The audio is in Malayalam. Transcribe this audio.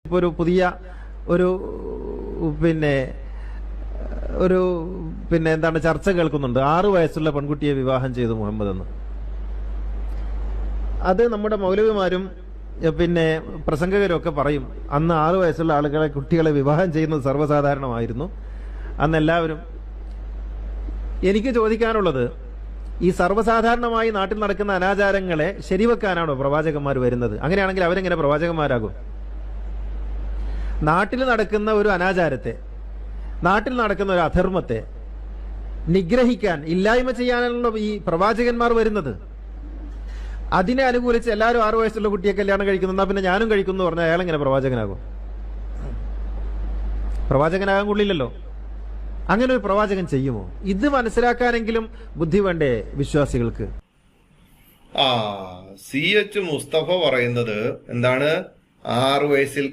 ഇപ്പോൾ ഒരു പുതിയ ഒരു പിന്നെ ഒരു പിന്നെ എന്താണ് ചർച്ച കേൾക്കുന്നുണ്ട്. 6 വയസ്സുള്ള പെൺകുട്ടിയെ വിവാഹം ചെയ്തു മുഹമ്മദ് എന്ന്. അത് നമ്മുടെ മൗലവിമാരും പിന്നെ പ്രസംഗകരും ഒക്കെ പറയും, അന്ന് 6 വയസ്സുള്ള ആളുകളെ കുട്ടികളെ വിവാഹം ചെയ്യുന്നത് സർവ്വസാധാരണമായിരുന്നു അന്ന് എല്ലാവരും. എനിക്ക് ചോദിക്കാനുള്ളത്, ഈ സർവ്വസാധാരണമായി നാട്ടിൽ നടക്കുന്ന അനാചാരങ്ങളെ ശരിവെക്കാനാണോ പ്രവാചകന്മാർ വരുന്നത്? അങ്ങനെയാണെങ്കിൽ അവരെങ്ങനെ പ്രവാചകന്മാരാകും? നാട്ടിൽ നടക്കുന്ന ഒരു അനാചാരത്തെ, നാട്ടിൽ നടക്കുന്ന ഒരു അധർമ്മത്തെ നിഗ്രഹിക്കാൻ, ഇല്ലായ്മ ചെയ്യാനാണല്ലോ ഈ പ്രവാചകന്മാർ വരുന്നത്. അതിനെ അനുകൂലിച്ച് എല്ലാവരും 6 വയസ്സുള്ള കുട്ടിയെ കല്യാണം കഴിക്കുന്നു, എന്നാ പിന്നെ ഞാനും കഴിക്കുന്നു പറഞ്ഞാൽ അയാൾ എങ്ങനെ പ്രവാചകനാകും? പ്രവാചകനാകാൻ കൊള്ളില്ലല്ലോ. അങ്ങനെ ഒരു പ്രവാചകൻ ചെയ്യുമോ? ഇത് മനസ്സിലാക്കാനെങ്കിലും ബുദ്ധി വേണ്ടേ വിശ്വാസികൾക്ക്? CH മുസ്തഫ പറയുന്നത് എന്താണ്? 6 വയസ്സിൽ